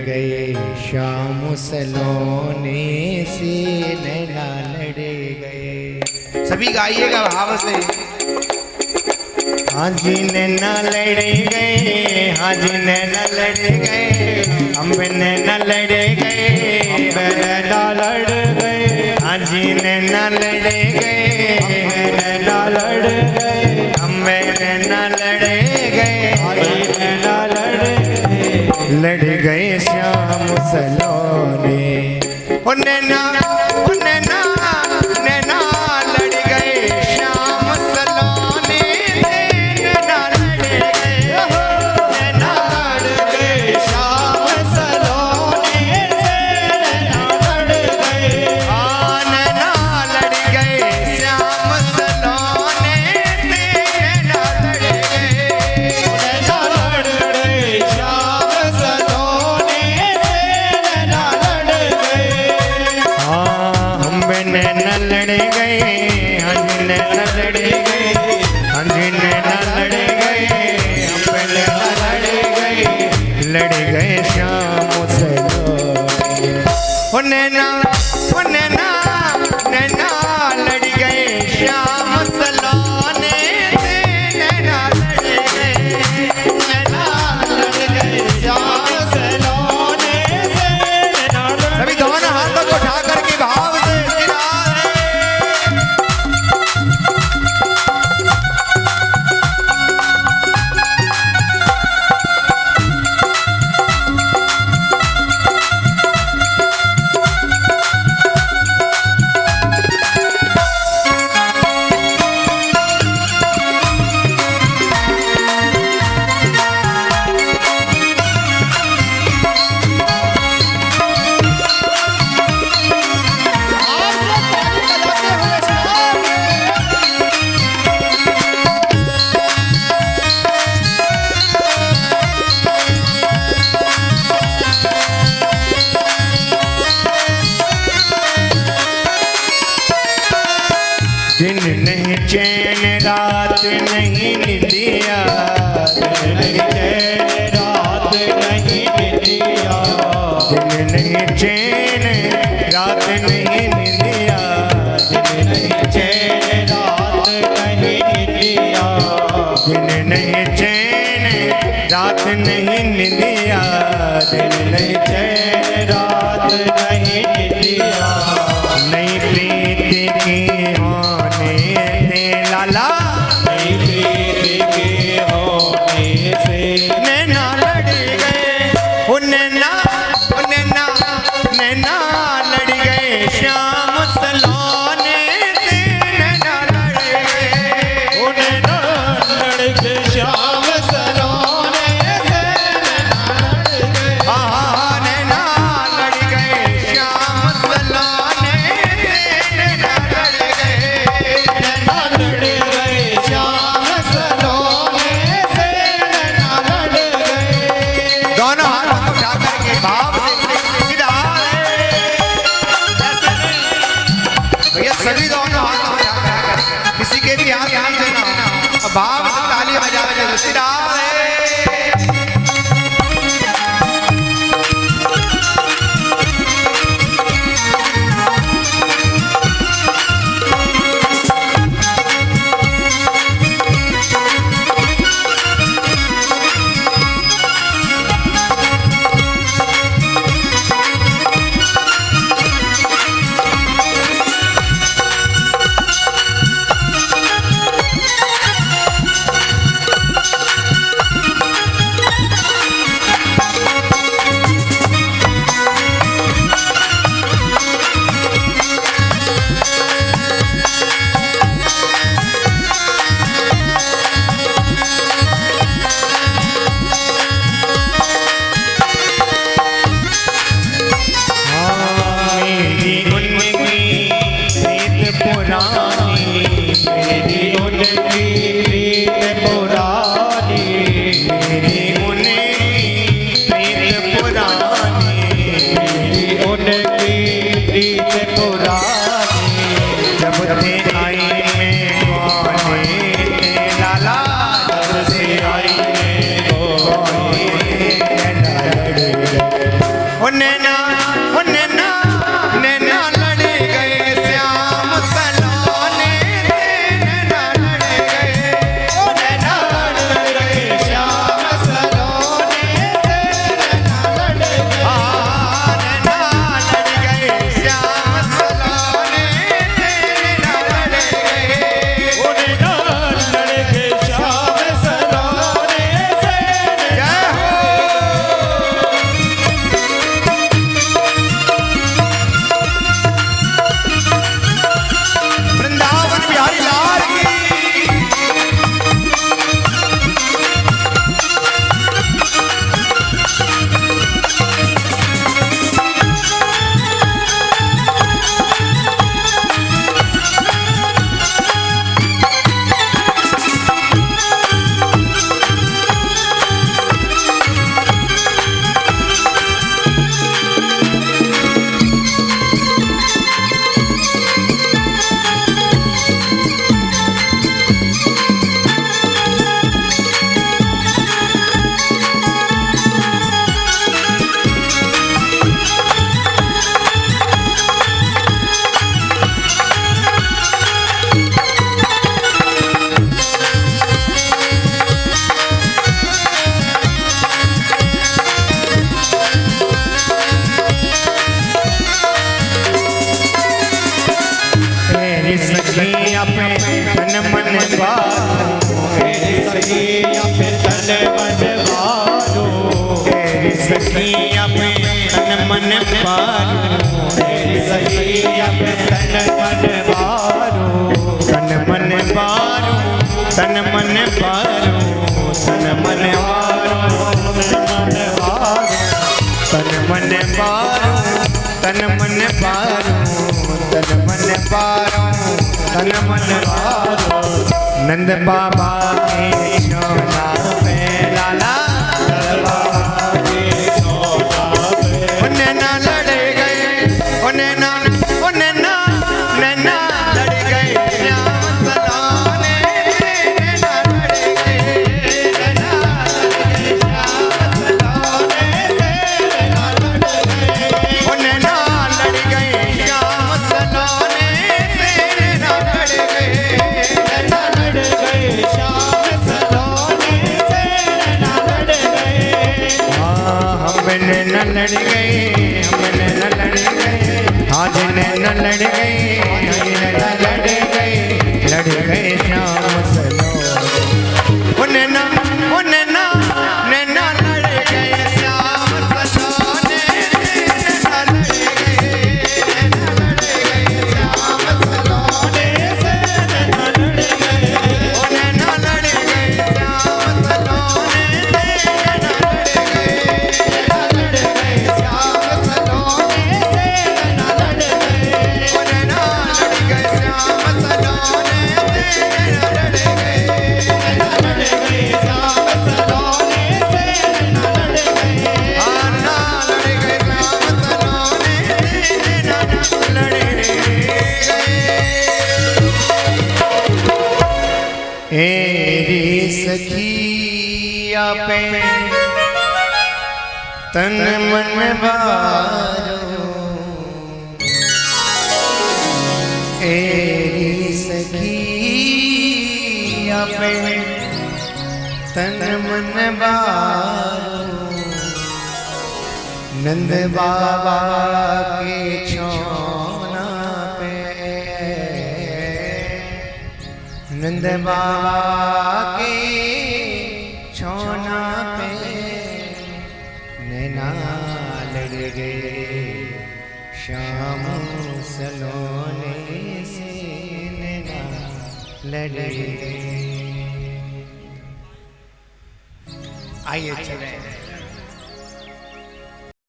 गए श्याम सलोने से नैना लड़ गए। सभी गाइएगा भाव से। हाँ जी नैना लड़ गए, हाँ जी नैना लड़ गए, अम्बे नैना लड़ गए, अम्बे नैना लड़ गए, हाँ जी नैना लड़ गए, नैना लड़ गए, अम्बे नैना लड़ गए, नैना लड़ गए श्याम सलोने। ओ नैना, ओ नैना, नैना लड़ गए श्याम सलोने, नैना लड़ गए, नैना लड़ गए श्याम सलोने से, नैना लड़ गए, हाँ नैना लड़ गए श्याम सलोने से, नैना लड़ गए, नैना लड़ गए श्याम सलोने से, नैना लड़ गए, हाँ हम नैना लड़ गए, हाँ जी नैना लड़ गए, हाँ जी नैना लड़ गए, हम नैना लड़ गए श्याम सलोने। ओ नैना, ओ नैना, नैना लड़ गए श्याम सलोने से, नैना लड़ गए, नैना लड़ गए श्याम सलोने से, नैना लड़ गए। सभी दोनों हाथों को उठा करके भाव से दिन नहीं चैन रात नहीं निंदिया, दिन नहीं चैन रात नहीं निंदिया, दिन नहीं चैन रात नहीं निंदिया, दिन नहीं चैन रात नहीं निंदिया, दिन नहीं चैन रात नहीं निंदिया, दिन नहीं चैन रात नहीं निंदिया, नहीं प्रीति की लाला, नहीं प्रीति के होने से, नैना लड़ गए, ओ नैना, ओ नैना, नैना लड़ गए श्याम सलोने से, नैना लड़ गए, ओ नैना लड़ गए श्याम सलोने से, नैना लड़ गए, हाँ नैना लड़ गए श्याम सलोने से, नैना लड़ गए, नैना लड़ गए श्याम सलोने से, नैना लड़ गए। दोनों हाथों को उठा करके भाव से सीधा नैना नैना लड़ गए श्याम सलोने से नैना लड़ गए ओ नैना लड़ गए श्याम सलोने से नैना लड़ गए नैना लड़ गए श्याम सलोने से नैना लड़ गए ओ नैना लड़ गए श्याम सलोने से जय हो वृंदावन बिहारी लाल की सखिया पे तन मन बारो तेरी सखिया पे तन मन बारो तेरी सखिया पे तन मन बारो तेरी सखिया पे तन मन बारो तन मन बारो तन मन बारो तन मन बारो तन मन बारो तन मन बारो तन मन बारो तन मन बारो नंद बाबा के सोना पे लाला नंद बाबा के सोना पे नैना लड़ गए नैना नैना लड़ गए श्याम सलोने से नैना लड़ गए नैना लड़ गए श्याम सलोने से नैना लड़ गए नैना लड़ गए श्याम सलोने से नैना लड़ गए हम नैना लड़ गए हम नैना लड़ गए आज नैना लड़ गए आज नैना लड़ गए श्याम सलोने नैना नैना लड़ गए श्याम सलोने से नैना लड़ गए नैना लड़ गए श्याम सलोने से नैना लड़ गए ओ नैना लड़ गए श्याम सलोने से नैना लड़ गए नैना लड़ गए श्याम सलोने से नैना लड़ गए ओ नैना लड़ गए श्याम सलोने से नैना लड़ गए नैना लड़ गए श्याम सलोने से नैना लड़ गए नैना लड़ गए श्याम सलोने से नैना लड़ गए एरी सखिया पे तन मन बारो एरी सखिया पे तन मन बारो नंद बाबा के छोना पे नंद बाबा के छोना पे नैना लड़ गए श्याम सलोने से नैना लड़ गए। आइए चले